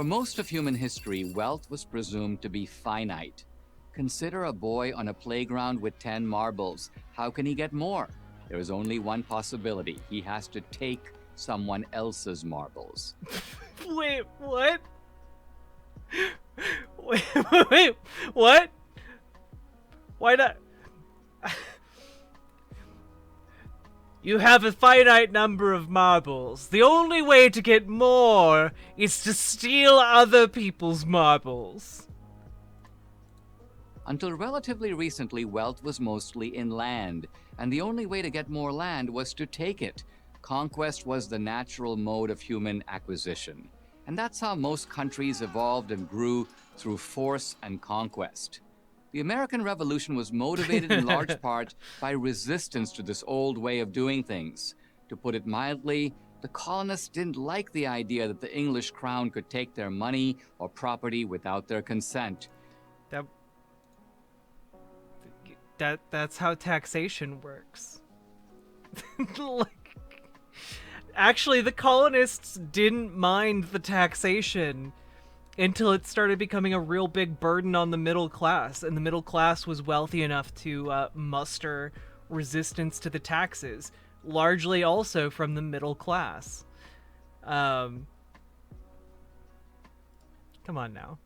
most of human history, wealth was presumed to be finite. Consider a boy on a playground with 10 marbles. How can he get more? There is only one possibility. He has to take someone else's marbles. Wait, what? Wait, what? Why not? You have a finite number of marbles. The only way to get more is to steal other people's marbles. Until relatively recently, wealth was mostly in land, and the only way to get more land was to take it. Conquest was the natural mode of human acquisition, and that's how most countries evolved and grew, through force and conquest. The American Revolution was motivated in large part by resistance to this old way of doing things. To put it mildly, the colonists didn't like the idea that the English crown could take their money or property without their consent. That's how taxation works. Actually, the colonists didn't mind the taxation until it started becoming a real big burden on the middle class, and the middle class was wealthy enough to muster resistance to the taxes, largely also from the middle class. Come on now.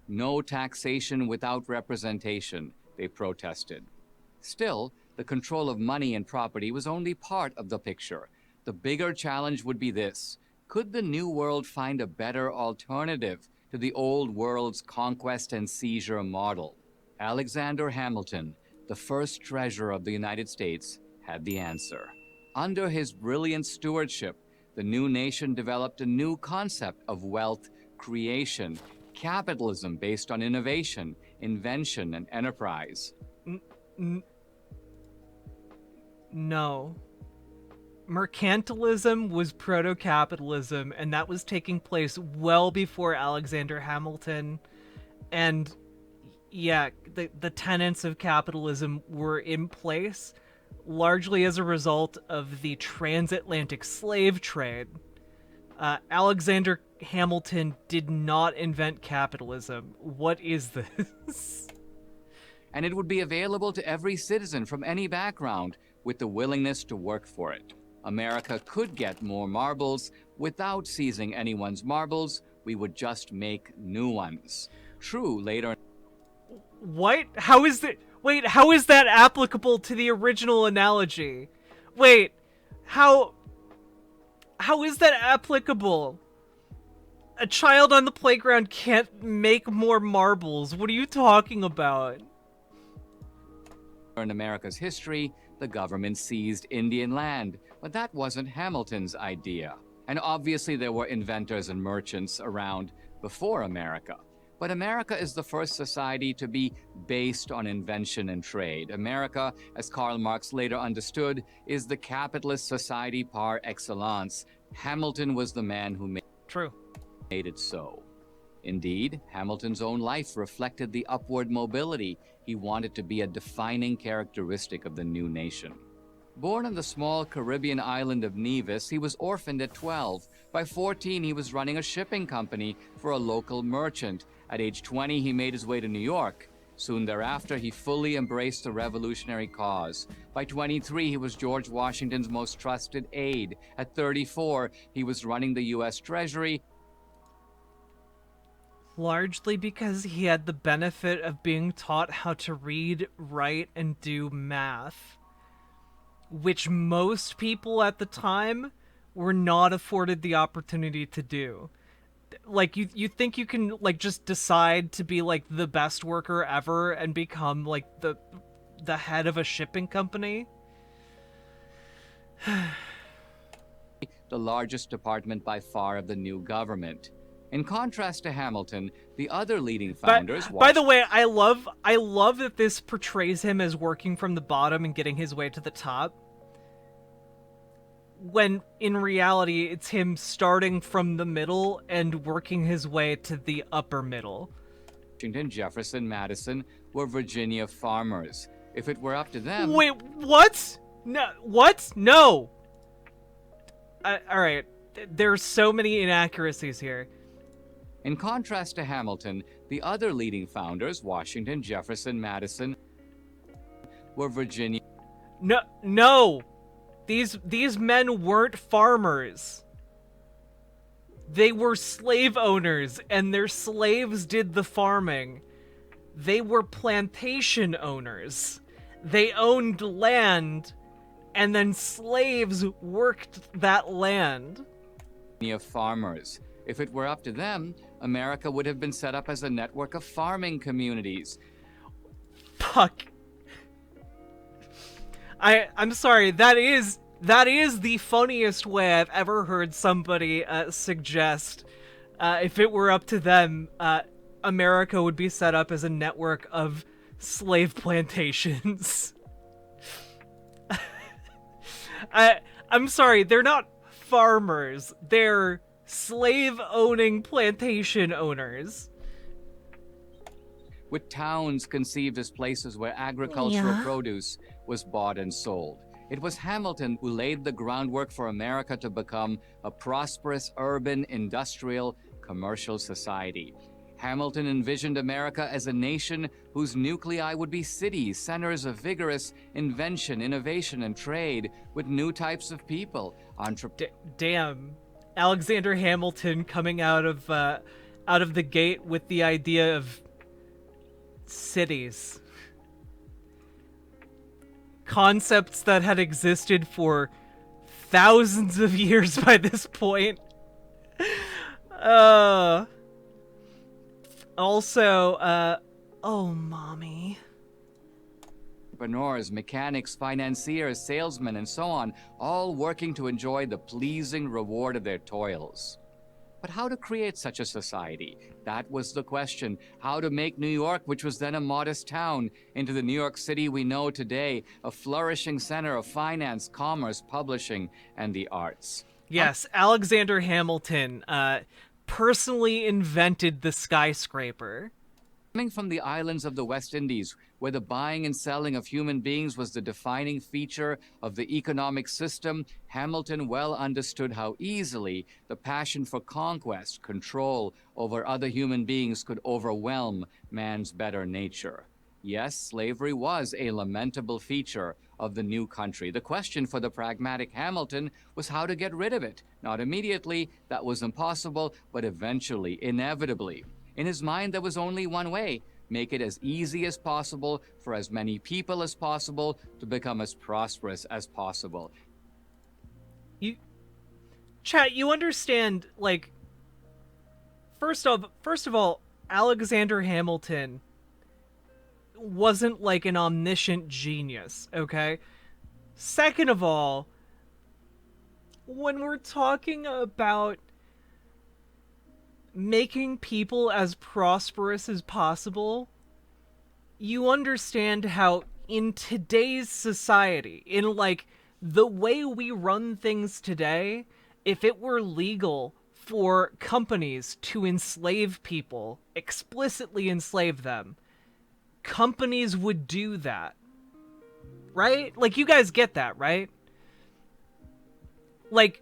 No taxation without representation, they protested. Still, the control of money and property was only part of the picture. The bigger challenge would be this: could the New World find a better alternative to the Old World's conquest and seizure model? Alexander Hamilton, the first treasurer of the United States, had the answer. Under his brilliant stewardship, the new nation developed a new concept of wealth creation, capitalism based on innovation, invention, and enterprise. No. Mercantilism was proto-capitalism, and that was taking place well before Alexander Hamilton. And yeah, the tenets of capitalism were in place largely as a result of the transatlantic slave trade. Alexander Hamilton did not invent capitalism. What is this? And it would be available to every citizen from any background with the willingness to work for it. America could get more marbles without seizing anyone's marbles. We would just make new ones. True, later. What? How is that? Wait, how is that applicable to the original analogy? Wait, how is that applicable? A child on the playground can't make more marbles. What are you talking about? In America's history, the government seized Indian land, but that wasn't Hamilton's idea. And obviously there were inventors and merchants around before America. But America is the first society to be based on invention and trade. America, as Karl Marx later understood, is the capitalist society par excellence. Hamilton was the man who made it so. Indeed, Hamilton's own life reflected the upward mobility he wanted to be a defining characteristic of the new nation. Born on the small Caribbean island of Nevis, he was orphaned at 12. By 14, he was running a shipping company for a local merchant. At age 20, he made his way to New York. Soon thereafter, he fully embraced the revolutionary cause. By 23, he was George Washington's most trusted aide. At 34, he was running the U.S. Treasury. Largely because he had the benefit of being taught how to read, write, and do math, which most people at the time were not afforded the opportunity to do. Like, you think you can, like, just decide to be, like, the best worker ever and become, like, the head of a shipping company? The largest department by far of the new government. In contrast to Hamilton, the other leading founders... By the way, I love that this portrays him as working from the bottom and getting his way to the top, when in reality it's him starting from the middle and working his way to the upper middle. Washington, Jefferson, Madison were Virginia farmers. If it were up to them... Wait, what? No, what? No! Alright, there's so many inaccuracies here. In contrast to Hamilton, the other leading founders, Washington, Jefferson, Madison, were Virginia. No. These men weren't farmers. They were slave owners, and their slaves did the farming. They were plantation owners. They owned land, and then slaves worked that land. Farmers. If it were up to them, America would have been set up as a network of farming communities. Fuck. I'm sorry, that is the funniest way I've ever heard somebody suggest if it were up to them, America would be set up as a network of slave plantations. I'm sorry, they're not farmers. They're slave-owning plantation owners. With towns conceived as places where agricultural produce was bought and sold. It was Hamilton who laid the groundwork for America to become a prosperous urban, industrial, commercial society. Hamilton envisioned America as a nation whose nuclei would be cities, centers of vigorous invention, innovation, and trade, with new types of people. Damn. Alexander Hamilton coming out of the gate with the idea of cities. Concepts that had existed for thousands of years by this point. Also, oh, mommy. Entrepreneurs, mechanics, financiers, salesmen, and so on, all working to enjoy the pleasing reward of their toils. But how to create such a society? That was the question. How to make New York, which was then a modest town, into the New York City we know today, a flourishing center of finance, commerce, publishing, and the arts. Yes, Alexander Hamilton personally invented the skyscraper. Coming from the islands of the West Indies, where the buying and selling of human beings was the defining feature of the economic system, Hamilton well understood how easily the passion for conquest, control over other human beings could overwhelm man's better nature. Yes, slavery was a lamentable feature of the new country. The question for the pragmatic Hamilton was how to get rid of it. Not immediately, that was impossible, but eventually, inevitably. In his mind, there was only one way: make it as easy as possible for as many people as possible to become as prosperous as possible. Chat, you understand, like, first of all, Alexander Hamilton wasn't like an omniscient genius, okay? Second of all, when we're talking about making people as prosperous as possible, you understand how in today's society, in like the way we run things today, if it were legal for companies to enslave people, explicitly enslave them, companies would do that. Right? Like, you guys get that, right? Like,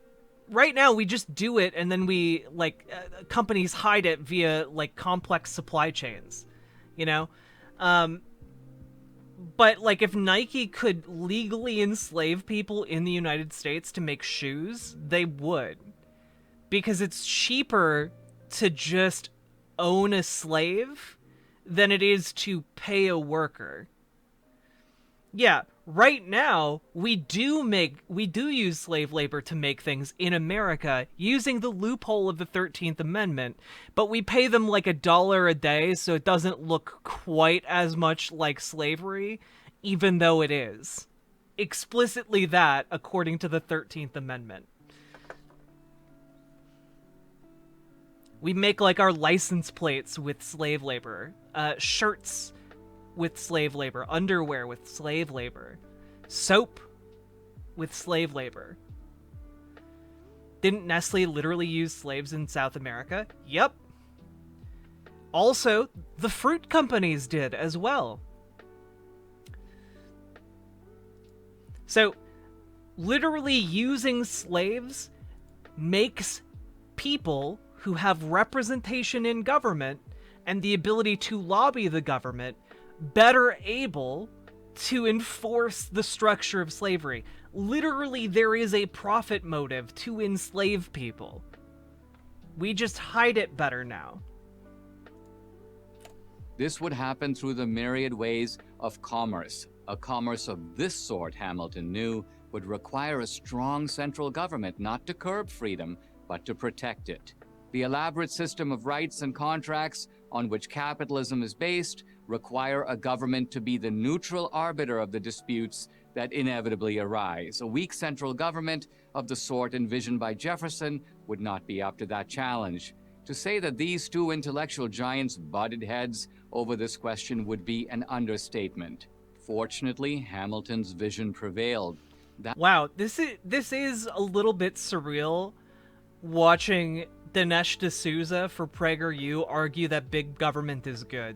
right now we just do it, and then we companies hide it via like complex supply chains, you know. But like, if Nike could legally enslave people in the United States to make shoes, they would, because it's cheaper to just own a slave than it is to pay a worker. Yeah, right now, we do use slave labor to make things in America using the loophole of the 13th Amendment, but we pay them like $1 a day, so it doesn't look quite as much like slavery, even though it is. Explicitly that, according to the 13th Amendment. We make like our license plates with slave labor, shirts with slave labor, underwear with slave labor, soap with slave labor. Didn't Nestle literally use slaves in South America? Yep. Also, the fruit companies did as well. So, literally using slaves makes people who have representation in government and the ability to lobby the government better able to enforce the structure of slavery. Literally, there is a profit motive to enslave people. We just hide it better now. This would happen through the myriad ways of commerce. A commerce of this sort, Hamilton knew, would require a strong central government, not to curb freedom, but to protect it. The elaborate system of rights and contracts on which capitalism is based require a government to be the neutral arbiter of the disputes that inevitably arise. A weak central government of the sort envisioned by Jefferson would not be up to that challenge. To say that these two intellectual giants butted heads over this question would be an understatement. Fortunately, Hamilton's vision prevailed. Wow, this is a little bit surreal watching Dinesh D'Souza for PragerU argue that big government is good.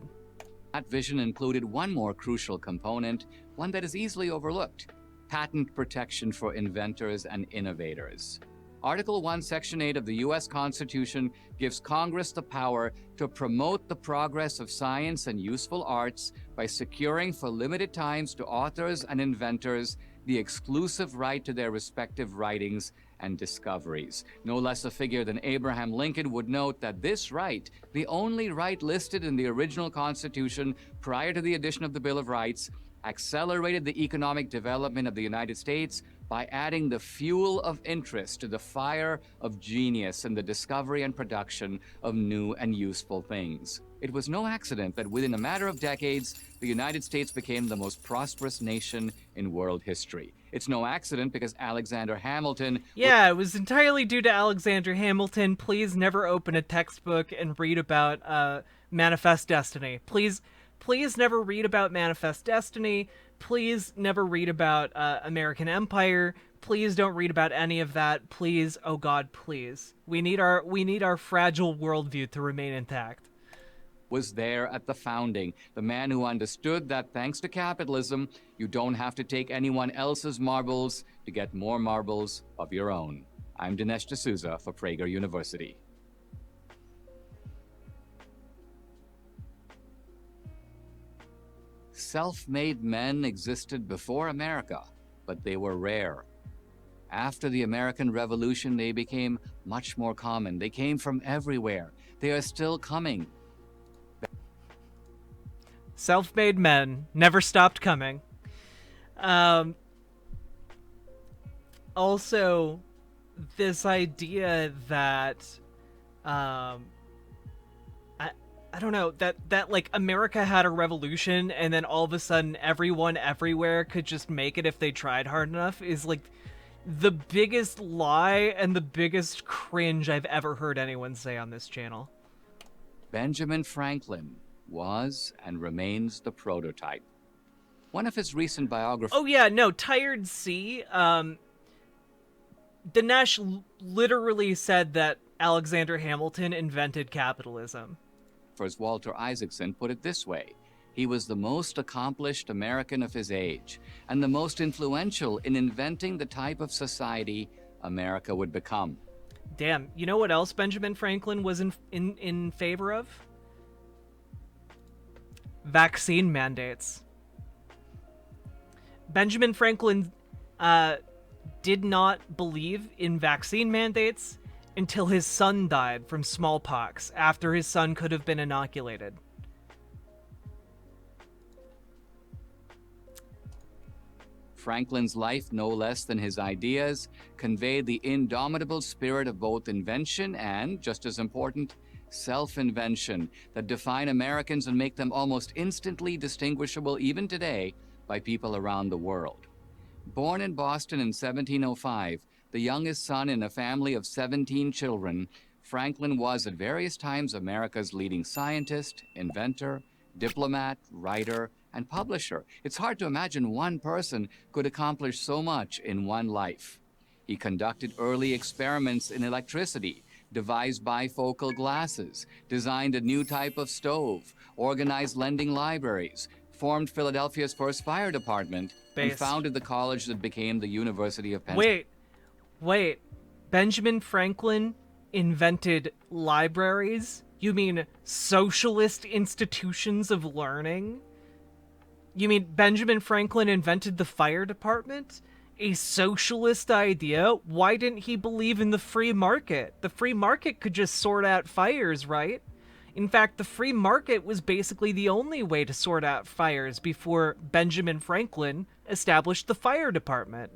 That vision included one more crucial component, one that is easily overlooked: patent protection for inventors and innovators. Article 1, Section 8 of the U.S. Constitution gives Congress the power to promote the progress of science and useful arts by securing for limited times to authors and inventors the exclusive right to their respective writings and discoveries. No less a figure than Abraham Lincoln would note that this right, the only right listed in the original Constitution prior to the addition of the Bill of Rights, accelerated the economic development of the United States by adding the fuel of interest to the fire of genius in the discovery and production of new and useful things. It was no accident that within a matter of decades, the United States became the most prosperous nation in world history. It's no accident because Alexander Hamilton... Yeah, it was entirely due to Alexander Hamilton. Please never open a textbook and read about Manifest Destiny. Please never read about Manifest Destiny. Please never read about American Empire. Please don't read about any of that. Please, oh God, please. We need our fragile worldview to remain intact. Was there at the founding, the man who understood that thanks to capitalism, you don't have to take anyone else's marbles to get more marbles of your own. I'm Dinesh D'Souza for Prager University. Self-made men existed before America, but they were rare. After the American Revolution, they became much more common. They came from everywhere. They are still coming. Self-made men never stopped coming. Also, this idea that, I don't know, that like America had a revolution and then all of a sudden everyone everywhere could just make it if they tried hard enough is like the biggest lie and the biggest cringe I've ever heard anyone say on this channel. Benjamin Franklin was and remains the prototype. One of his recent biographers... Oh yeah, no, Tired C, Dinesh literally said that Alexander Hamilton invented capitalism. Walter Isaacson put it this way: he was the most accomplished American of his age and the most influential in inventing the type of society America would become. Damn, you know what else Benjamin Franklin was in favor of? Vaccine mandates. Benjamin Franklin did not believe in vaccine mandates until his son died from smallpox, after his son could have been inoculated. Franklin's life, no less than his ideas, conveyed the indomitable spirit of both invention and, just as important, self-invention that define Americans and make them almost instantly distinguishable even today by people around the world. Born in Boston in 1705, the youngest son in a family of 17 children, Franklin was at various times America's leading scientist, inventor, diplomat, writer, and publisher. It's hard to imagine one person could accomplish so much in one life. He conducted early experiments in electricity, devised bifocal glasses, designed a new type of stove, organized lending libraries, formed Philadelphia's first fire department, and founded the college that became the University of Pennsylvania. Wait. Benjamin Franklin invented libraries? You mean socialist institutions of learning? You mean Benjamin Franklin invented the fire department? A socialist idea? Why didn't he believe in the free market? The free market could just sort out fires, right? In fact, the free market was basically the only way to sort out fires before Benjamin Franklin established the fire department.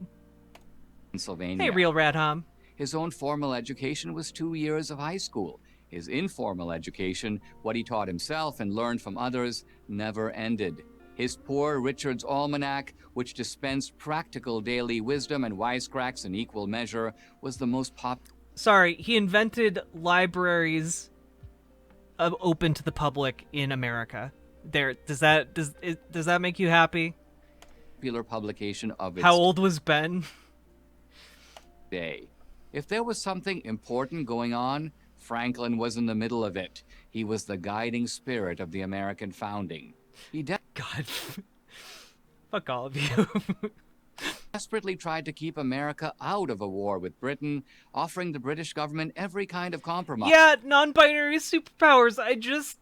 Pennsylvania. Hey, Real Radham. His own formal education was 2 years of high school. His informal education, what he taught himself and learned from others, never ended. His Poor Richard's Almanac, which dispensed practical daily wisdom and wisecracks in equal measure, was the most popular. Sorry, he invented libraries open to the public in America. There, does that make you happy? Publication of its How old was Ben? day. If there was something important going on, Franklin was in the middle of it. He was the guiding spirit of the American founding. He God. Fuck all of you. desperately tried to keep America out of a war with Britain, offering the British government every kind of compromise. Yeah, non-binary superpowers. I just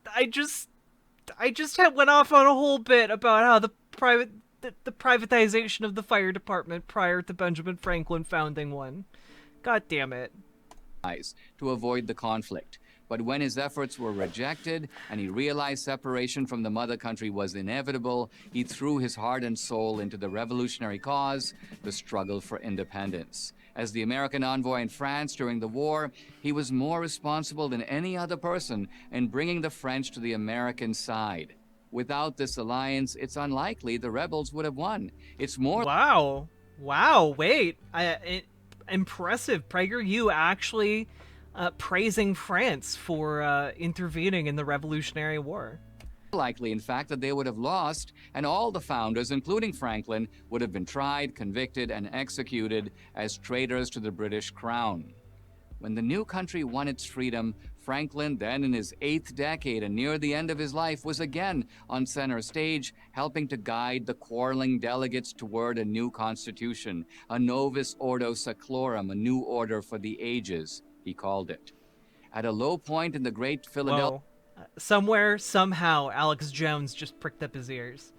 went off on a whole bit about how the privatization of the fire department prior to Benjamin Franklin founding one. God damn it. To avoid the conflict. But when his efforts were rejected and he realized separation from the mother country was inevitable, he threw his heart and soul into the revolutionary cause, the struggle for independence. As the American envoy in France during the war, he was more responsible than any other person in bringing the French to the American side. Without this alliance, it's unlikely the rebels would have won. It's more... Wow, wait. Impressive. Prager, you actually praising France for intervening in the Revolutionary War. Likely, in fact, that they would have lost, and all the founders, including Franklin, would have been tried, convicted, and executed as traitors to the British crown. When the new country won its freedom, Franklin, then in his 8th decade and near the end of his life, was again on center stage, helping to guide the quarreling delegates toward a new constitution, a novus ordo seclorum, a new order for the ages, he called it. At a low point in the great Philadelphia... Somewhere, somehow, Alex Jones just pricked up his ears.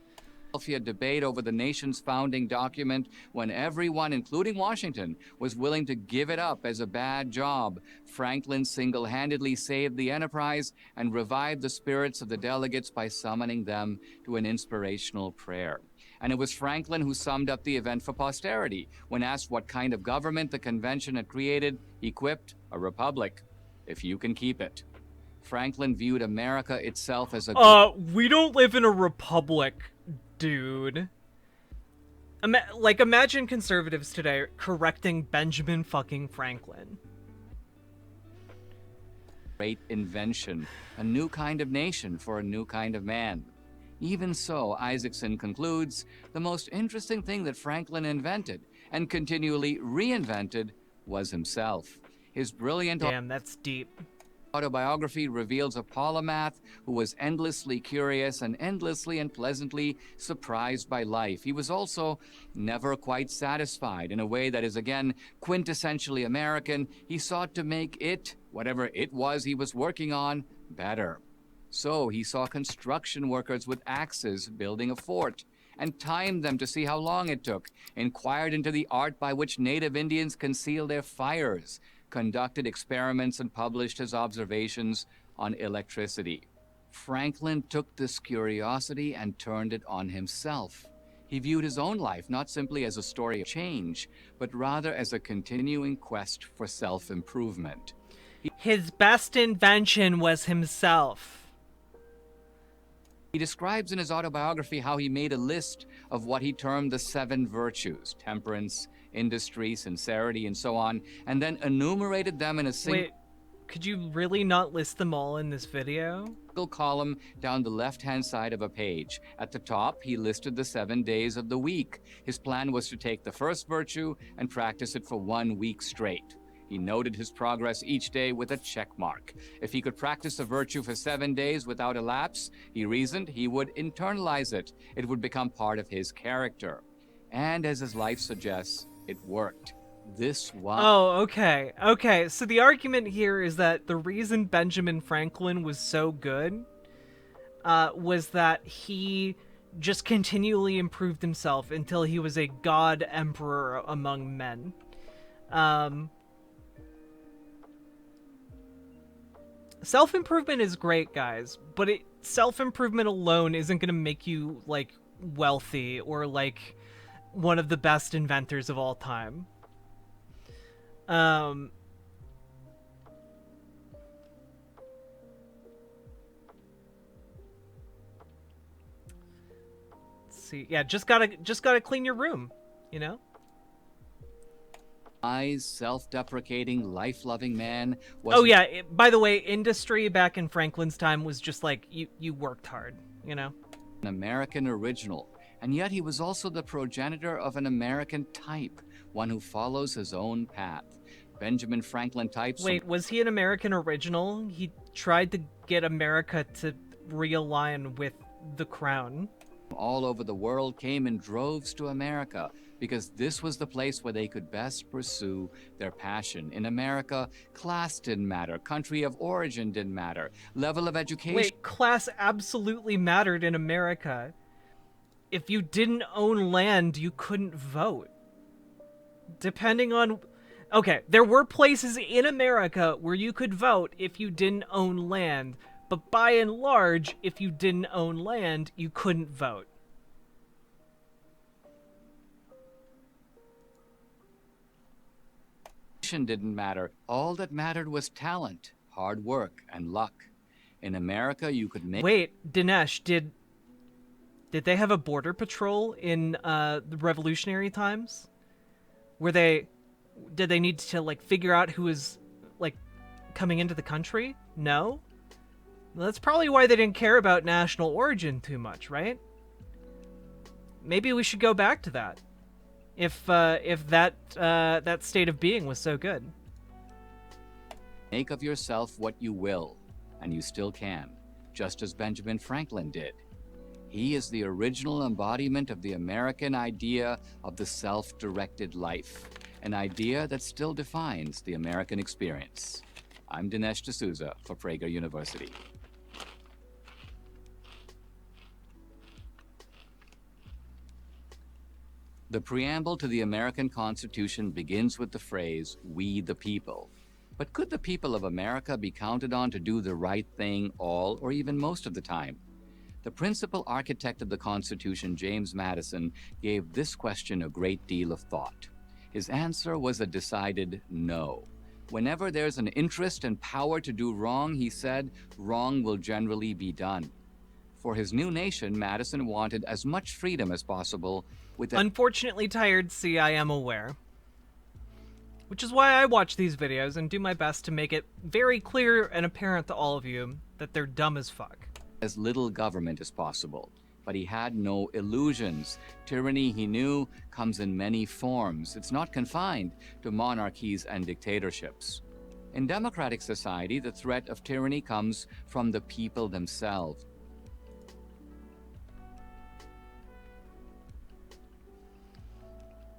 Debate over the nation's founding document, when everyone, including Washington, was willing to give it up as a bad job, Franklin single-handedly saved the enterprise and revived the spirits of the delegates by summoning them to an inspirational prayer. And it was Franklin who summed up the event for posterity. When asked what kind of government the convention had created, he quipped, "A republic, if you can keep it." Franklin viewed America itself as a... we don't live in a republic, dude. Imagine conservatives today correcting Benjamin fucking Franklin. Great invention, a new kind of nation for a new kind of man. Even so, Isaacson concludes, the most interesting thing that Franklin invented, and continually reinvented, was himself. His brilliant... Damn, that's deep. Autobiography reveals a polymath who was endlessly curious and endlessly and pleasantly surprised by life. He was also never quite satisfied. In a way that is, again, quintessentially American, he sought to make it, whatever it was he was working on, better. So he saw construction workers with axes building a fort and timed them to see how long it took, inquired into the art by which native Indians conceal their fires, conducted experiments and published his observations on electricity. Franklin took this curiosity and turned it on himself. He viewed his own life not simply as a story of change, but rather as a continuing quest for self-improvement. His best invention was himself. He describes in his autobiography how he made a list of what he termed the 7 virtues: temperance, industry, sincerity, and so on, and then enumerated them in a single... Wait, could you really not list them all in this video? ...column down the left-hand side of a page. At the top, he listed the 7 days of the week. His plan was to take the first virtue and practice it for 1 week straight. He noted his progress each day with a check mark. If he could practice a virtue for 7 days without a lapse, he reasoned he would internalize it. It would become part of his character. And as his life suggests, it worked. This was Oh, okay. Okay, so the argument here is that the reason Benjamin Franklin was so good was that he just continually improved himself until he was a god emperor among men. Um, self-improvement is great, guys, but self-improvement alone isn't going to make you, like, wealthy or, like, one of the best inventors of all time. Um, let's see. Yeah, just gotta clean your room, you know? wise, self-deprecating, life-loving man was Oh yeah, by the way, industry back in Franklin's time was just like you worked hard, you know? an American original, and yet he was also the progenitor of an American type, one who follows his own path. Benjamin Franklin types Wait, was he an American original? He tried to get America to realign with the crown. from all over the world came in droves to America because this was the place where they could best pursue their passion. In America, class didn't matter, country of origin didn't matter, level of education. Wait, class absolutely mattered in America. If you didn't own land, you couldn't vote. Depending on... Okay, there were places in America where you could vote if you didn't own land, but by and large, if you didn't own land, you couldn't vote. Didn't matter. All that mattered was talent, hard work, and luck. In America, you could make... Wait, Dinesh, did they have a border patrol in the Revolutionary times? Did they need to, like, figure out who was, like, coming into the country? No? Well, that's probably why they didn't care about national origin too much, right? Maybe we should go back to that. If that state of being was so good. Make of yourself what you will, and you still can, just as Benjamin Franklin did. He is the original embodiment of the American idea of the self-directed life, an idea that still defines the American experience. I'm Dinesh D'Souza for Prager University. The preamble to the American Constitution begins with the phrase, "We the people." But could the people of America be counted on to do the right thing all or even most of the time? The principal architect of the Constitution, James Madison, gave this question a great deal of thought. His answer was a decided no. Whenever there's an interest and power to do wrong, he said, wrong will generally be done. For his new nation, Madison wanted as much freedom as possible with Unfortunately tired, see, I am aware. Which is why I watch these videos and do my best to make it very clear and apparent to all of you that they're dumb as fuck. as little government as possible. But he had no illusions. Tyranny, he knew, comes in many forms. It's not confined to monarchies and dictatorships. In democratic society, the threat of tyranny comes from the people themselves.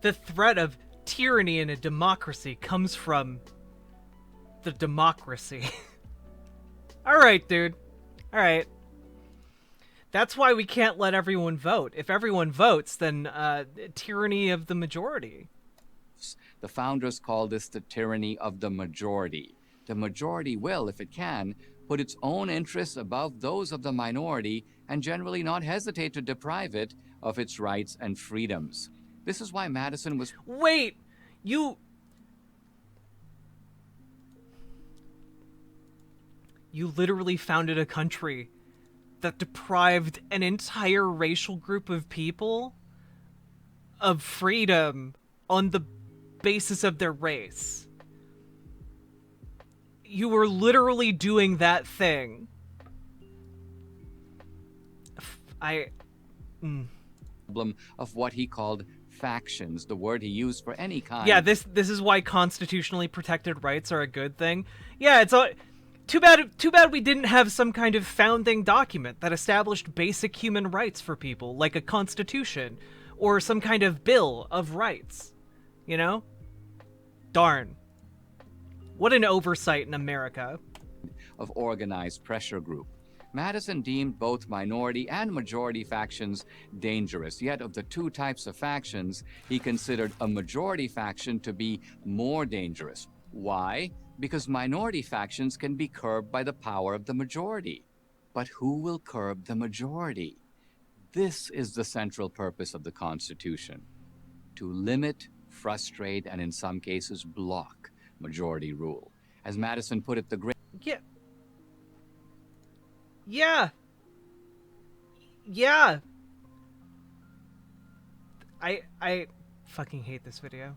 The threat of tyranny in a democracy comes from the democracy. Alright, dude. Alright. That's why we can't let everyone vote. If everyone votes, then tyranny of the majority. The founders call this the tyranny of the majority. The majority will, if it can, put its own interests above those of the minority and generally not hesitate to deprive it of its rights and freedoms. This is why Madison was... Wait! You literally founded a country that deprived an entire racial group of people of freedom on the basis of their race. You were literally doing that thing. problem of what he called factions, the word he used for any kind. Yeah, this is why constitutionally protected rights are a good thing. Yeah, it's too bad we didn't have some kind of founding document that established basic human rights for people, like a constitution or some kind of bill of rights. You know? Darn. What an oversight in America. Of organized pressure group. Madison deemed both minority and majority factions dangerous, yet of the two types of factions, he considered a majority faction to be more dangerous. Why? Because minority factions can be curbed by the power of the majority. But who will curb the majority? This is the central purpose of the Constitution: to limit, frustrate, and in some cases block majority rule. As Madison put it, the great... Yeah. Yeah. Yeah. I fucking hate this video.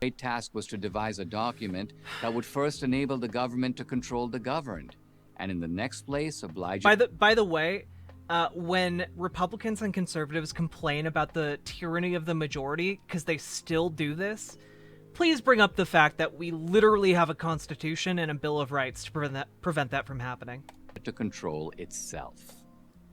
great task was to devise a document that would first enable the government to control the governed, and in the next place oblige... By the way, when Republicans and conservatives complain about the tyranny of the majority, because they still do this, please bring up the fact that we literally have a constitution and a Bill of Rights to prevent that from happening. to control itself.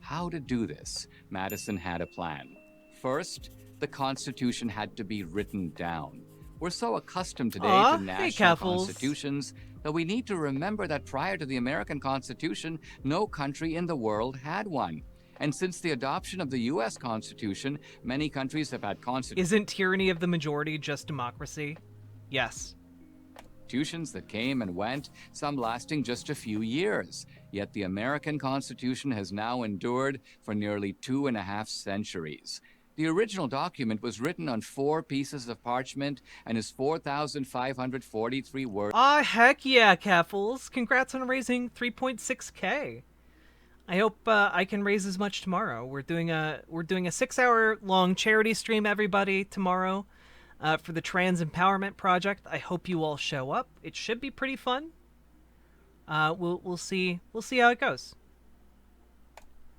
How to do this? Madison had a plan. First, the Constitution had to be written down. We're so accustomed today to national constitutions that we need to remember that prior to the American Constitution, no country in the world had one. And since the adoption of the U.S. Constitution, many countries have had constitutions. Isn't tyranny of the majority just democracy? Yes. Constitutions that came and went, some lasting just a few years. Yet the American Constitution has now endured for nearly 2.5 centuries. The original document was written on 4 pieces of parchment and is 4,543 words. Ah, heck yeah, Caffles. Congrats on raising 3.6K. I hope I can raise as much tomorrow. We're doing a 6-hour long charity stream, everybody, tomorrow. For the Trans Empowerment Project. I hope you all show up. It should be pretty fun. We'll see how it goes.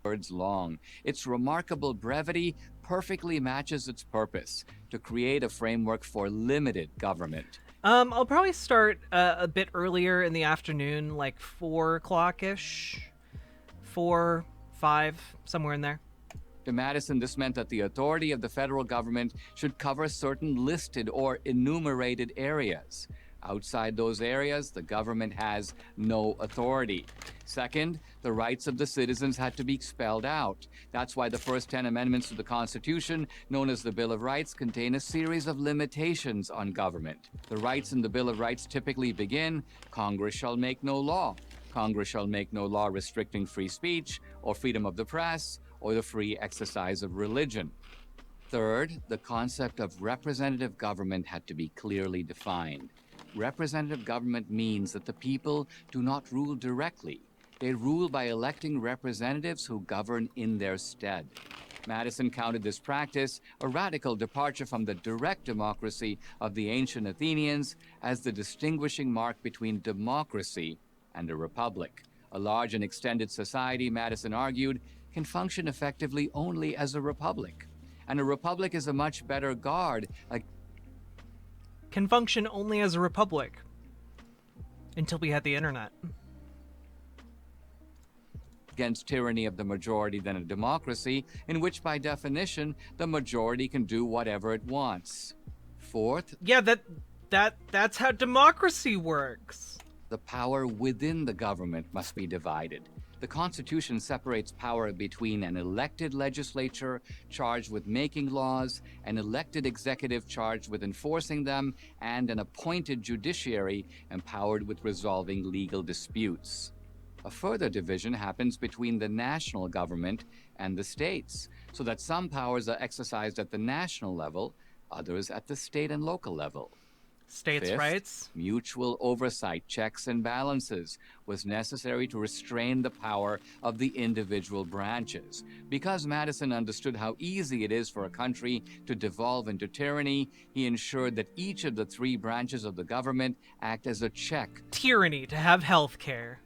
Words long. Its remarkable brevity perfectly matches its purpose: to create a framework for limited government. I'll probably start a bit earlier in the afternoon, like 4 o'clock-ish. 4, 5, somewhere in there. To Madison, this meant that the authority of the federal government should cover certain listed or enumerated areas. Outside those areas, the government has no authority. Second, the rights of the citizens had to be spelled out. That's why the first 10 amendments to the Constitution, known as the Bill of Rights, contain a series of limitations on government. The rights in the Bill of Rights typically begin, Congress shall make no law. Congress shall make no law restricting free speech or freedom of the press, or the free exercise of religion. Third, the concept of representative government had to be clearly defined. Representative government means that the people do not rule directly. They rule by electing representatives who govern in their stead. Madison counted this practice a radical departure from the direct democracy of the ancient Athenians as the distinguishing mark between democracy and a republic. A large and extended society, Madison argued, can function effectively only as a republic. And a republic is a much better guard Can function only as a republic. Until we had the internet. against tyranny of the majority than a democracy, in which by definition, the majority can do whatever it wants. Fourth, Yeah, that's how democracy works. the power within the government must be divided. The Constitution separates power between an elected legislature charged with making laws, an elected executive charged with enforcing them, and an appointed judiciary empowered with resolving legal disputes. A further division happens between the national government and the states, so that some powers are exercised at the national level, others at the state and local level. States' Fifth, rights. mutual oversight, checks and balances was necessary to restrain the power of the individual branches. Because Madison understood how easy it is for a country to devolve into tyranny, he ensured that each of the 3 branches of the government act as a check Tyranny to have health care.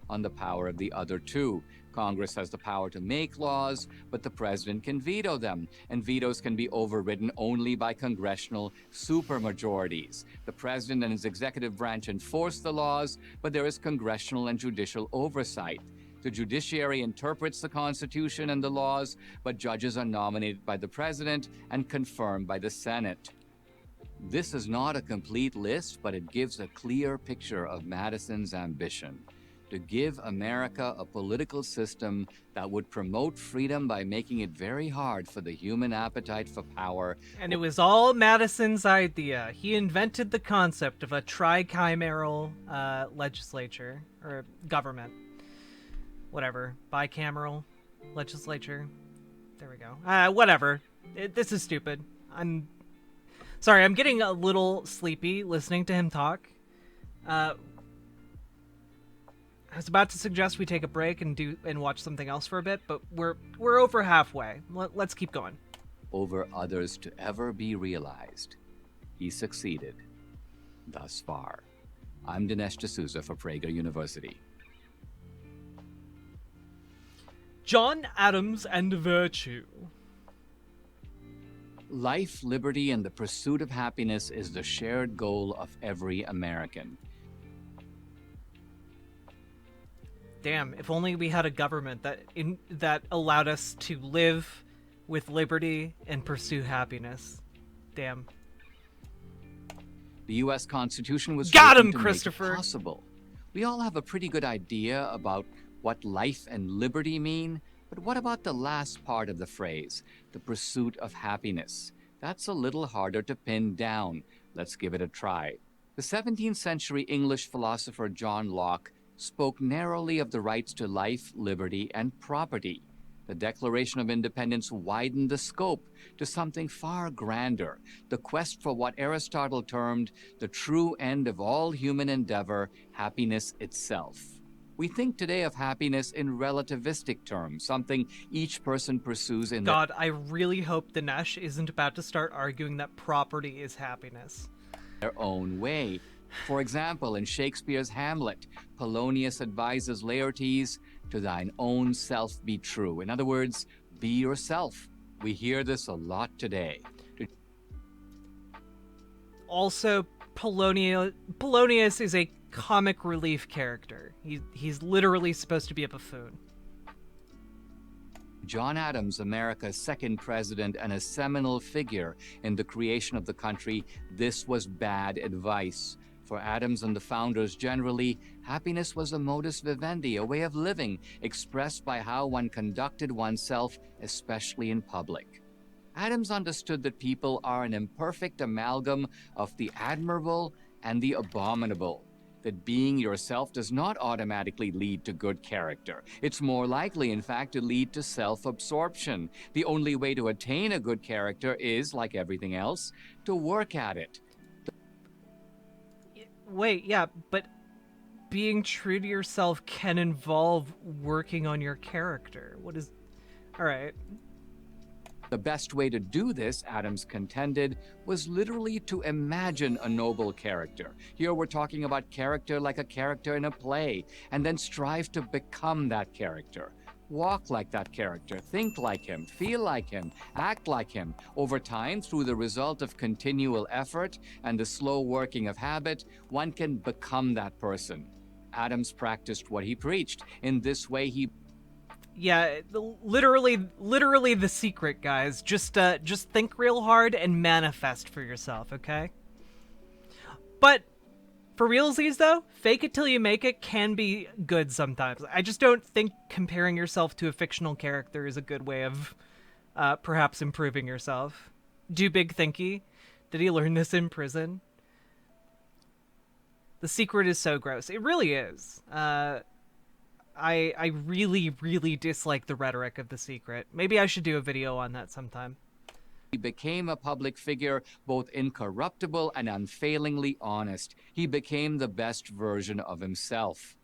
on the power of the other 2. Congress has the power to make laws, but the president can veto them, and vetoes can be overridden only by congressional supermajorities. The president and his executive branch enforce the laws, but there is congressional and judicial oversight. The judiciary interprets the Constitution and the laws, but judges are nominated by the president and confirmed by the Senate. This is not a complete list, but it gives a clear picture of Madison's ambition to give America a political system that would promote freedom by making it very hard for the human appetite for power. And it was all Madison's idea. He invented the concept of a tricameral legislature, or government. Whatever. Bicameral legislature. There we go. Whatever. This is stupid. I'm sorry, I'm getting a little sleepy listening to him talk. I was about to suggest we take a break and watch something else for a bit, but we're over halfway. Let's keep going. Over others to ever be realized. He succeeded. Thus far. I'm Dinesh D'Souza for Prager University. John Adams and virtue. Life, liberty, and the pursuit of happiness is the shared goal of every American. Damn, if only we had a government that allowed us to live with liberty and pursue happiness. Damn. The U.S. Constitution was Got written him, to make it Christopher. possible. We all have a pretty good idea about what life and liberty mean, but what about the last part of the phrase, the pursuit of happiness? That's a little harder to pin down. Let's give it a try. The 17th century English philosopher John Locke spoke narrowly of the rights to life, liberty, and property. The Declaration of Independence widened the scope to something far grander, the quest for what Aristotle termed the true end of all human endeavor, happiness itself. We think today of happiness in relativistic terms, something each person pursues in God, I really hope Dinesh isn't about to start arguing that property is happiness. their own way. For example, in Shakespeare's Hamlet, Polonius advises Laertes, "To thine own self be true." In other words, be yourself. We hear this a lot today. Also, Polonius is a comic relief character. He's literally supposed to be a buffoon. John Adams, America's second president and a seminal figure in the creation of the country, this was bad advice. For Adams and the founders generally, happiness was a modus vivendi, a way of living expressed by how one conducted oneself, especially in public. Adams understood that people are an imperfect amalgam of the admirable and the abominable, that being yourself does not automatically lead to good character. It's more likely, in fact, to lead to self-absorption. The only way to attain a good character is, like everything else, to work at it. Wait, yeah, but being true to yourself can involve working on your character. What is... Alright. The best way to do this, Adams contended, was literally to imagine a noble character. Here we're talking about character like a character in a play, and then strive to become that character. Walk like that character, think like him, feel like him, act like him. Over time, through the result of continual effort and the slow working of habit, one can become that person. Adams practiced what he preached. In this way, he... Yeah, literally The Secret, guys. Just think real hard and manifest for yourself, okay? But for realsies, though, fake it till you make it can be good sometimes. I just don't think comparing yourself to a fictional character is a good way of perhaps improving yourself. Do big thinky. Did he learn this in prison? The Secret is so gross. It really is. I really, really dislike the rhetoric of The Secret. Maybe I should do a video on that sometime. He became a public figure, both incorruptible and unfailingly honest. He became the best version of himself.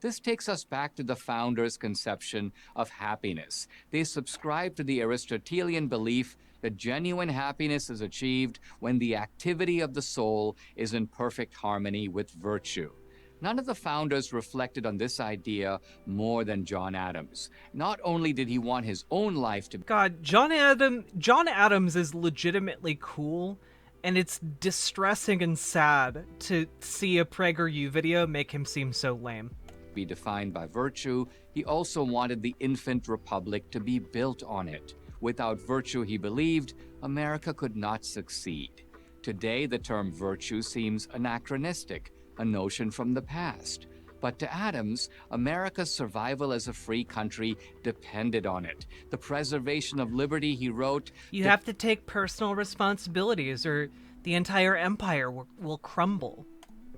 This takes us back to the founders' conception of happiness. They subscribed to the Aristotelian belief that genuine happiness is achieved when the activity of the soul is in perfect harmony with virtue. None of the founders reflected on this idea more than John Adams. Not only did he want his own life to... God, John Adams is legitimately cool, and it's distressing and sad to see a PragerU video make him seem so lame. be defined by virtue, he also wanted the infant republic to be built on it. Without virtue, he believed, America could not succeed. Today, the term virtue seems anachronistic, a notion from the past. But to Adams, America's survival as a free country depended on it. The preservation of liberty, he wrote, You have to take personal responsibilities or the entire empire will crumble.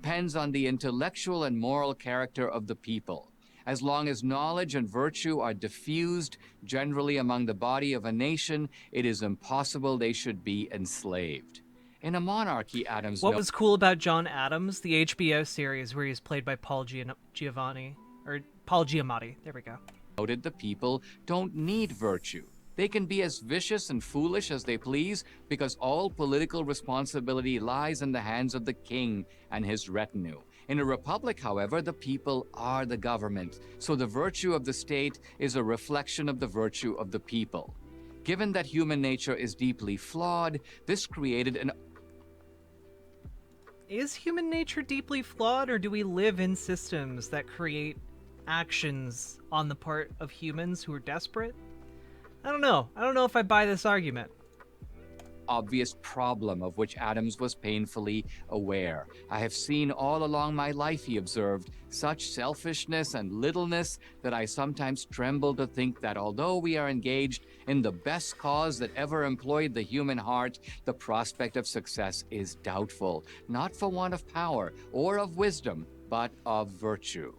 depends on the intellectual and moral character of the people. As long as knowledge and virtue are diffused generally among the body of a nation, it is impossible they should be enslaved. In a monarchy, Adams What was cool about John Adams, the HBO series where he's played by Paul Giovanni, or Paul Giamatti, there we go. noted the people don't need virtue. They can be as vicious and foolish as they please because all political responsibility lies in the hands of the king and his retinue. In a republic, however, the people are the government, so the virtue of the state is a reflection of the virtue of the people. Given that human nature is deeply flawed, this created an Is human nature deeply flawed, or do we live in systems that create actions on the part of humans who are desperate? I don't know. I don't know if I buy this argument. obvious problem of which Adams was painfully aware. I have seen all along my life, he observed, such selfishness and littleness that I sometimes tremble to think that although we are engaged in the best cause that ever employed the human heart, the prospect of success is doubtful, not for want of power or of wisdom, but of virtue.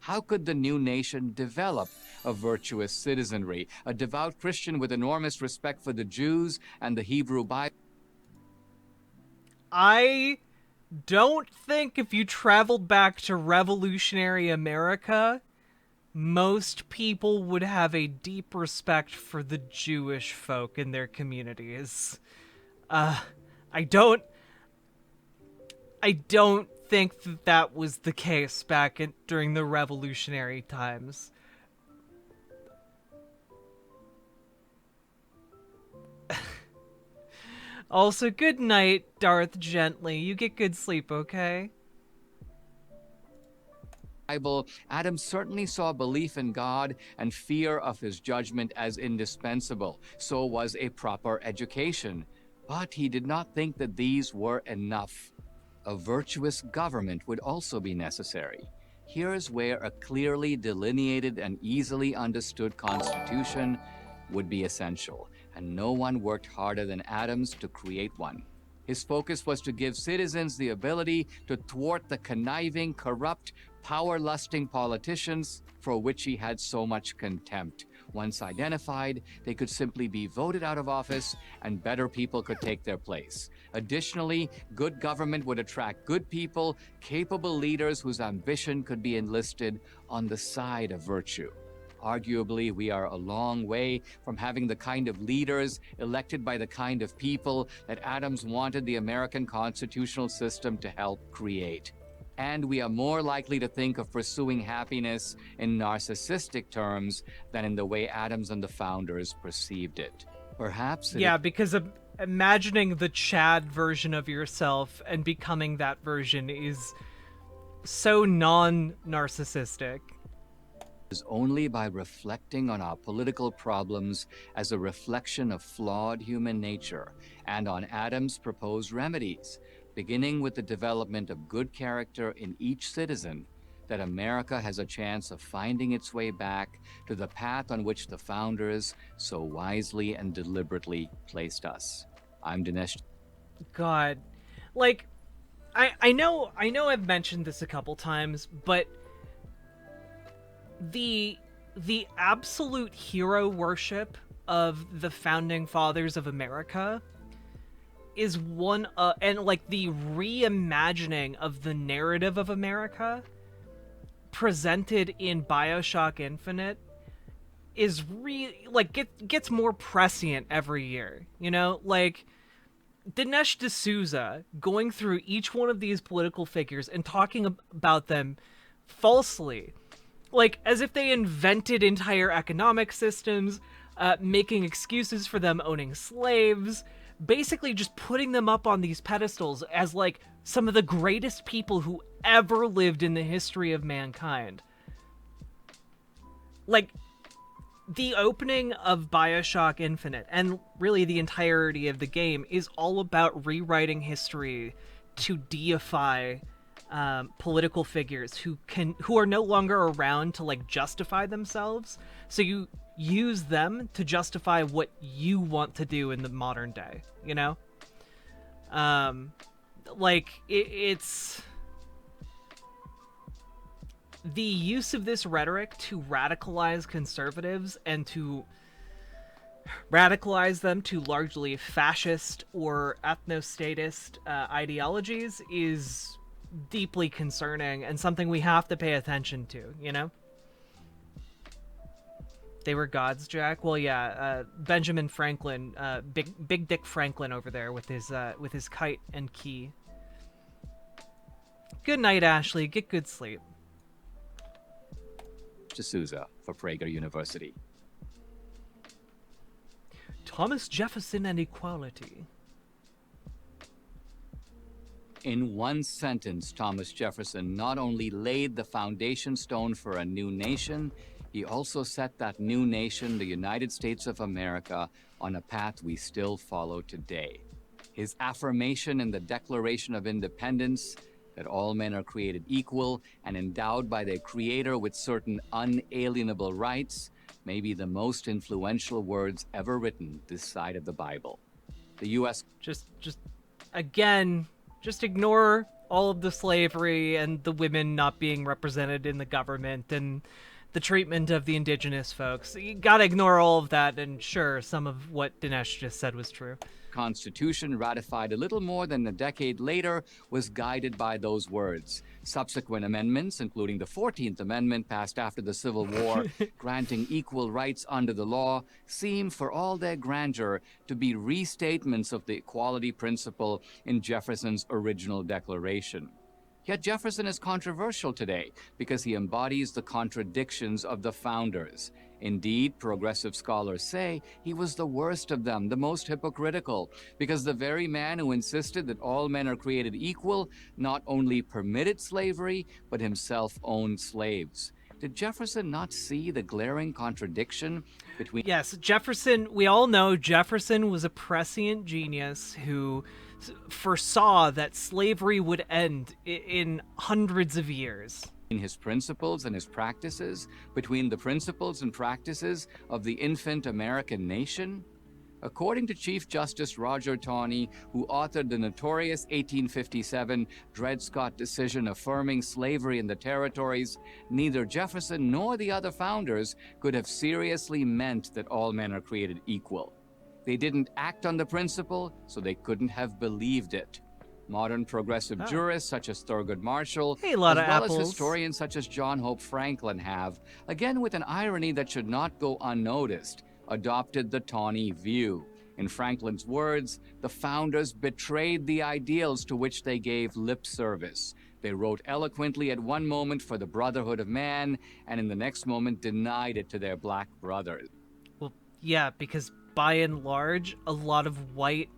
How could the new nation develop a virtuous citizenry, a devout Christian with enormous respect for the Jews and the Hebrew Bible? I don't think if you traveled back to revolutionary America, most people would have a deep respect for the Jewish folk in their communities. I don't think that was the case back during the revolutionary times. Also, good night, Darth Gently. You get good sleep, okay? Bible, Adam certainly saw belief in God and fear of his judgment as indispensable. So was a proper education. But he did not think that these were enough. A virtuous government would also be necessary. Here's where a clearly delineated and easily understood constitution would be essential, and no one worked harder than Adams to create one. His focus was to give citizens the ability to thwart the conniving, corrupt, power-lusting politicians for which he had so much contempt. Once identified, they could simply be voted out of office and better people could take their place. Additionally, good government would attract good people, capable leaders whose ambition could be enlisted on the side of virtue. Arguably, we are a long way from having the kind of leaders elected by the kind of people that Adams wanted the American constitutional system to help create. And we are more likely to think of pursuing happiness in narcissistic terms than in the way Adams and the founders perceived it. Perhaps because imagining the Chad version of yourself and becoming that version is so non-narcissistic. Is only by reflecting on our political problems as a reflection of flawed human nature and on Adams' proposed remedies, beginning with the development of good character in each citizen, that America has a chance of finding its way back to the path on which the founders so wisely and deliberately placed us. I'm Dinesh. God, like, I know I've mentioned this a couple times, but the absolute hero worship of the founding fathers of America is one and like the reimagining of the narrative of America presented in BioShock Infinite is really like gets more prescient every year, you know? Like Dinesh D'Souza going through each one of these political figures and talking about them falsely, like as if they invented entire economic systems, making excuses for them owning slaves, basically just putting them up on these pedestals as like some of the greatest people who ever lived in the history of mankind. Like, the opening of BioShock Infinite, and really the entirety of the game, is all about rewriting history to deify political figures who are no longer around to like justify themselves. So you use them to justify what you want to do in the modern day. You know, it's the use of this rhetoric to radicalize conservatives and to radicalize them to largely fascist or ethnostatist ideologies is deeply concerning and something we have to pay attention to, you know? They were gods, Jack? Well, yeah, Benjamin Franklin, Big Dick Franklin over there with his kite and key. Good night, Ashley. Get good sleep. D'Souza for Prager University. Thomas Jefferson and equality. In one sentence, Thomas Jefferson not only laid the foundation stone for a new nation, he also set that new nation, the United States of America, on a path we still follow today. His affirmation in the Declaration of Independence that all men are created equal and endowed by their Creator with certain unalienable rights may be the most influential words ever written this side of the Bible. The U.S. Just ignore all of the slavery and the women not being represented in the government and the treatment of the indigenous folks. You gotta ignore all of that, and sure, some of what Dinesh just said was true. Constitution, ratified a little more than a decade later, was guided by those words. Subsequent amendments, including the 14th Amendment passed after the Civil War, granting equal rights under the law, seem, for all their grandeur, to be restatements of the equality principle in Jefferson's original Declaration. Yet Jefferson is controversial today because he embodies the contradictions of the founders. Indeed, progressive scholars say he was the worst of them, the most hypocritical, because the very man who insisted that all men are created equal not only permitted slavery, but himself owned slaves. Did Jefferson not see the glaring contradiction between... Yes, Jefferson, we all know Jefferson was a prescient genius who foresaw that slavery would end in hundreds of years. In his principles and his practices, between the principles and practices of the infant American nation? According to Chief Justice Roger Taney, who authored the notorious 1857 Dred Scott decision affirming slavery in the territories, neither Jefferson nor the other founders could have seriously meant that all men are created equal. They didn't act on the principle, so they couldn't have believed it. Modern progressive jurists such as Thurgood Marshall, as well as historians such as John Hope Franklin have, again with an irony that should not go unnoticed, adopted the Taney view. In Franklin's words, the founders betrayed the ideals to which they gave lip service. They wrote eloquently at one moment for the brotherhood of man, and in the next moment denied it to their black brothers. Well, yeah, because by and large, a lot of white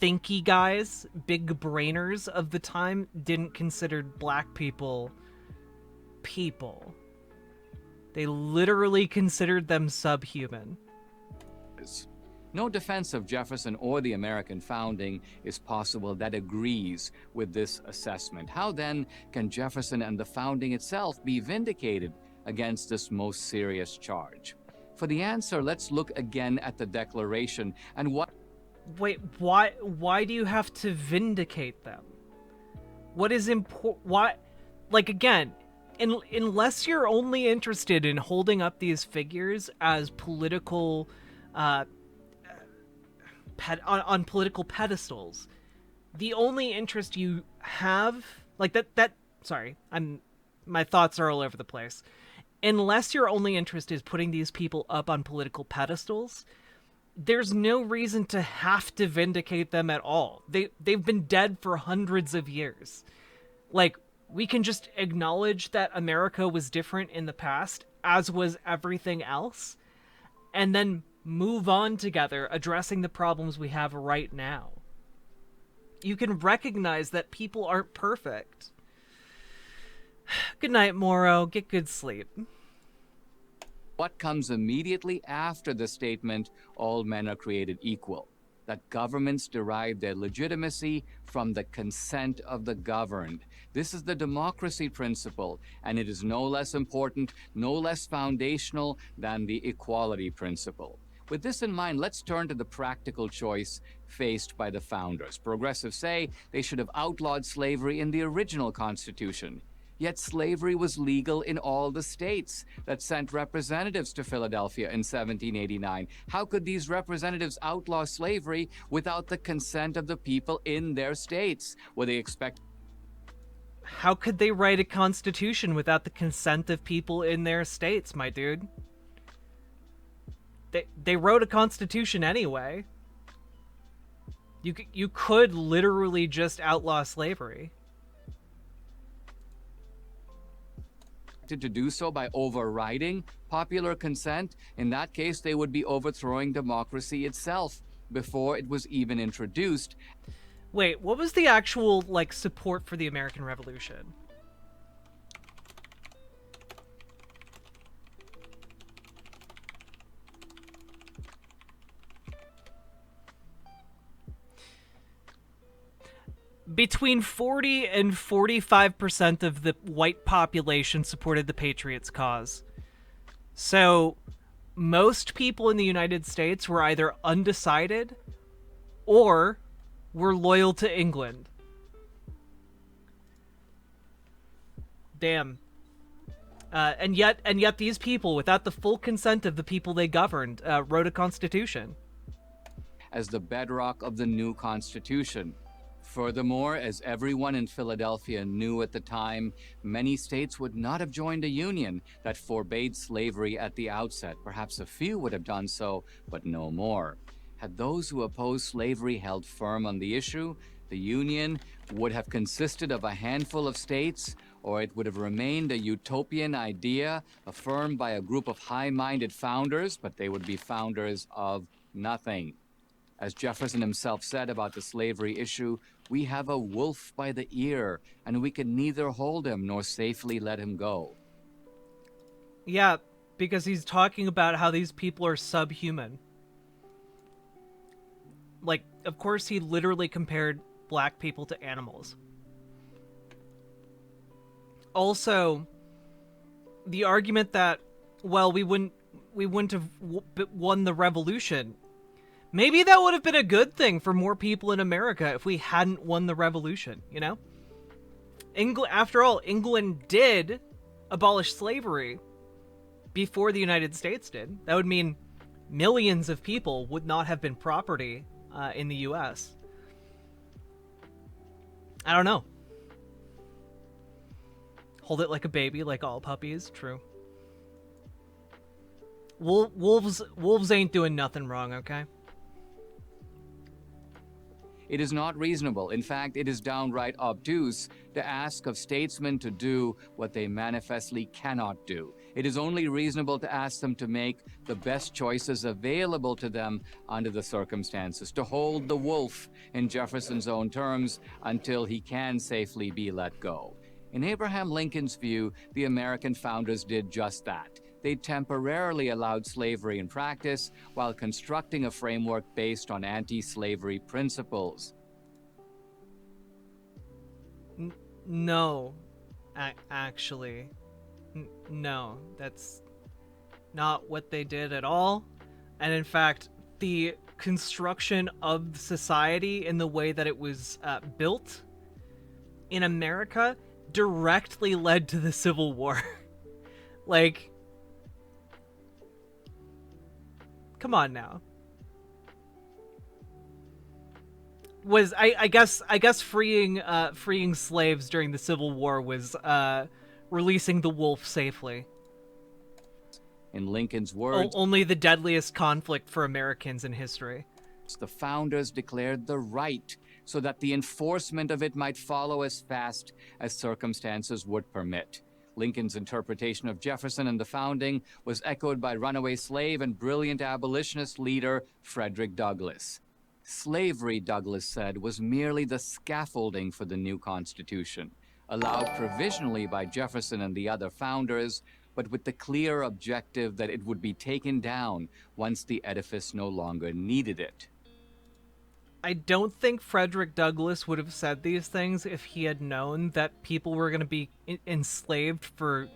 thinky guys, big brainers of the time, didn't consider black people people. They literally considered them subhuman. No defense of Jefferson or the American founding is possible that agrees with this assessment. How then can Jefferson and the founding itself be vindicated against this most serious charge? For the answer, let's look again at the Declaration and what... Wait, why do you have to vindicate them? What is important? Why? Like, again, unless you're only interested in holding up these figures as political, on political pedestals, the only interest you have, like sorry, my thoughts are all over the place. Unless your only interest is putting these people up on political pedestals, there's no reason to have to vindicate them at all. They've been dead for hundreds of years. Like, we can just acknowledge that America was different in the past, as was everything else, and then move on together, addressing the problems we have right now. You can recognize that people aren't perfect. Good night, Moro. Get good sleep. What comes immediately after the statement, all men are created equal? That governments derive their legitimacy from the consent of the governed. This is the democracy principle, and it is no less important, no less foundational than the equality principle. With this in mind, let's turn to the practical choice faced by the founders. Progressives say they should have outlawed slavery in the original Constitution. Yet slavery was legal in all the states that sent representatives to Philadelphia in 1789. How could these representatives outlaw slavery without the consent of the people in their states? Were they expected? How could they write a constitution without the consent of people in their states, my dude? They wrote a constitution anyway. You could literally just outlaw slavery. To do so by overriding popular consent. In that case, they would be overthrowing democracy itself before it was even introduced. Wait, what was the actual, like, support for the American Revolution? Between 40 and 45% of the white population supported the Patriots' cause. So, most people in the United States were either undecided or were loyal to England. Damn. And yet these people, without the full consent of the people they governed, wrote a constitution. As the bedrock of the new Constitution. Furthermore, as everyone in Philadelphia knew at the time, many states would not have joined a union that forbade slavery at the outset. Perhaps a few would have done so, but no more. Had those who opposed slavery held firm on the issue, the union would have consisted of a handful of states, or it would have remained a utopian idea affirmed by a group of high-minded founders, but they would be founders of nothing. As Jefferson himself said about the slavery issue, we have a wolf by the ear, and we can neither hold him nor safely let him go. Yeah, because he's talking about how these people are subhuman. Like, of course he literally compared black people to animals. Also, the argument that, well, we wouldn't have won the revolution. Maybe that would have been a good thing for more people in America if we hadn't won the revolution, you know? After all, England did abolish slavery before the United States did. That would mean millions of people would not have been property in the U.S. I don't know. Hold it like a baby, like all puppies. True. Wolves ain't doing nothing wrong, okay? It is not reasonable, in fact, it is downright obtuse to ask of statesmen to do what they manifestly cannot do. It is only reasonable to ask them to make the best choices available to them under the circumstances, to hold the wolf, in Jefferson's own terms, until he can safely be let go. In Abraham Lincoln's view, the American founders did just that. They temporarily allowed slavery in practice while constructing a framework based on anti-slavery principles. No, actually. No, that's not what they did at all. And in fact, the construction of society in the way that it was built in America directly led to the Civil War. Like, come on now. I guess freeing slaves during the Civil War was releasing the wolf safely. In Lincoln's words, only the deadliest conflict for Americans in history. The founders declared the right so that the enforcement of it might follow as fast as circumstances would permit. Lincoln's interpretation of Jefferson and the founding was echoed by runaway slave and brilliant abolitionist leader Frederick Douglass. Slavery, Douglass said, was merely the scaffolding for the new Constitution. Allowed provisionally by Jefferson and the other founders, but with the clear objective that it would be taken down once the edifice no longer needed it. I don't think Frederick Douglass would have said these things if he had known that people were going to be enslaved for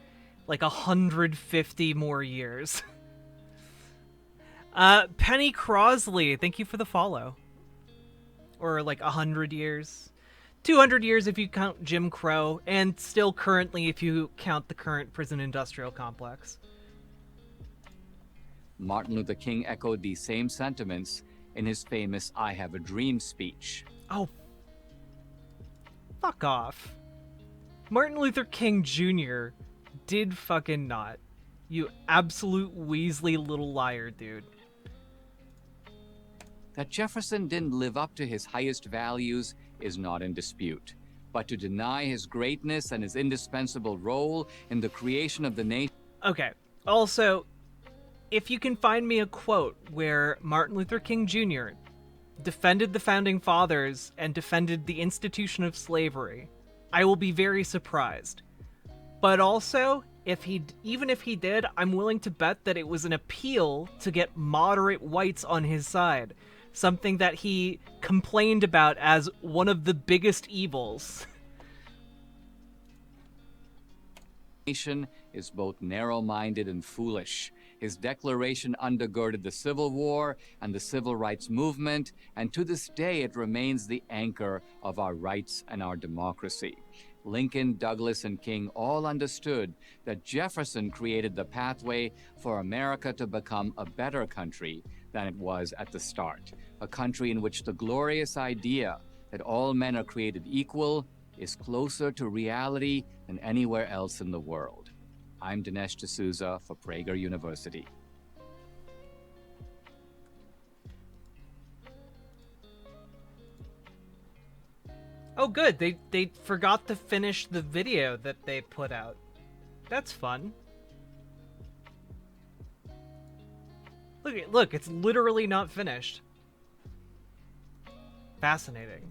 like 150 more years. Penny Crosley, thank you for the follow. Or like 100 years. 200 years if you count Jim Crow, and still currently if you count the current prison industrial complex. Martin Luther King echoed these same sentiments in his famous I Have a Dream speech. Oh, fuck off. Martin Luther King Jr. did fucking not. You absolute Weasley little liar, dude. That Jefferson didn't live up to his highest values is not in dispute. But to deny his greatness and his indispensable role in the creation of the nation... Okay, also, if you can find me a quote where Martin Luther King Jr. defended the Founding Fathers and defended the institution of slavery, I will be very surprised. But also, even if he did, I'm willing to bet that it was an appeal to get moderate whites on his side. Something that he complained about as one of the biggest evils. Nation is both narrow-minded and foolish. His declaration undergirded the Civil War and the Civil Rights Movement, and to this day it remains the anchor of our rights and our democracy. Lincoln, Douglas, and King all understood that Jefferson created the pathway for America to become a better country than it was at the start. A country in which the glorious idea that all men are created equal is closer to reality than anywhere else in the world. I'm Dinesh D'Souza for Prager University. Oh good, they forgot to finish the video that they put out. That's fun. Look, it's literally not finished. Fascinating.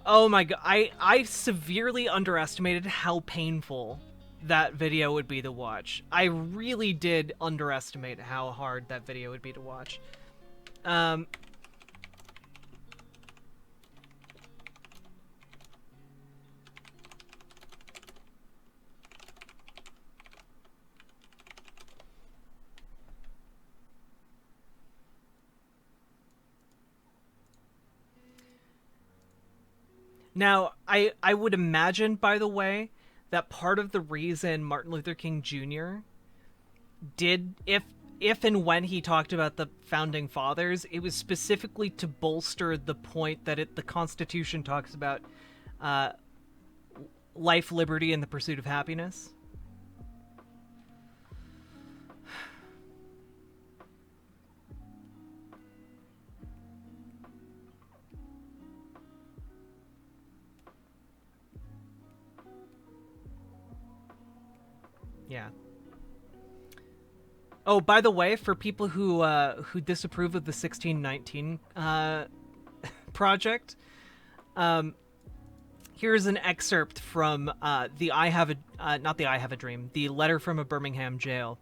Oh my god, I severely underestimated how painful that video would be to watch. I really did underestimate how hard that video would be to watch. Now, I would imagine, by the way, that part of the reason Martin Luther King Jr. did, if and when he talked about the Founding Fathers, it was specifically to bolster the point that the Constitution talks about life, liberty, and the pursuit of happiness. Yeah. Oh, by the way, for people who disapprove of the 1619 project, here's an excerpt from the letter from a Birmingham jail.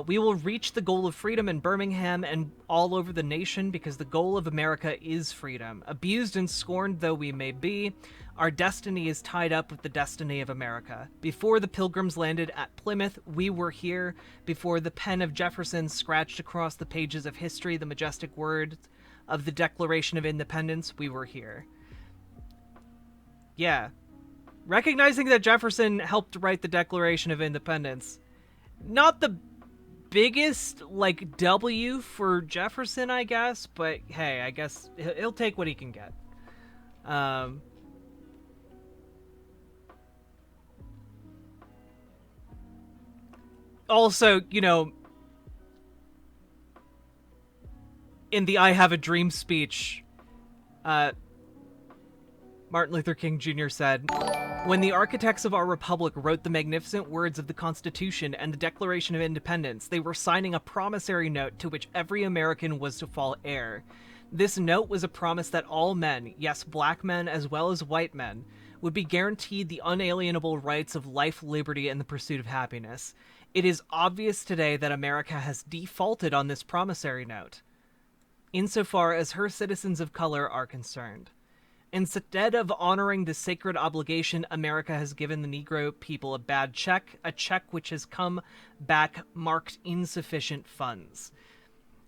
We will reach the goal of freedom in Birmingham and all over the nation because the goal of America is freedom. Abused and scorned though we may be, our destiny is tied up with the destiny of America. Before the Pilgrims landed at Plymouth, we were here. Before the pen of Jefferson scratched across the pages of history the majestic words of the Declaration of Independence, we were here. Yeah. Recognizing that Jefferson helped write the Declaration of Independence. Not the biggest, like, W for Jefferson, I guess, but hey, I guess he'll take what he can get. Also, you know, in the I Have a Dream speech, Martin Luther King Jr. said, "When the architects of our republic wrote the magnificent words of the Constitution and the Declaration of Independence, they were signing a promissory note to which every American was to fall heir. This note was a promise that all men, yes, black men as well as white men, would be guaranteed the unalienable rights of life, liberty, and the pursuit of happiness. It is obvious today that America has defaulted on this promissory note, insofar as her citizens of color are concerned. Instead of honoring the sacred obligation, America has given the Negro people a bad check, a check which has come back marked insufficient funds.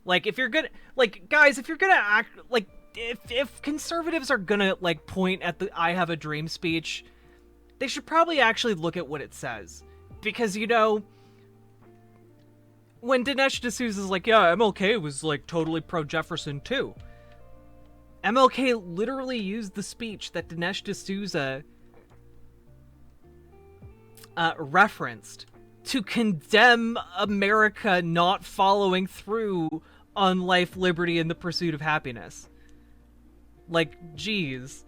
Like, if you're gonna, like, guys, if you're gonna act, like, if conservatives are gonna, like, point at the I Have a Dream speech, they should probably actually look at what it says. Because, you know, when Dinesh D'Souza's like, yeah, MLK was, like, totally pro-Jefferson, too. MLK literally used the speech that Dinesh D'Souza referenced to condemn America not following through on life, liberty, and the pursuit of happiness. Like, geez.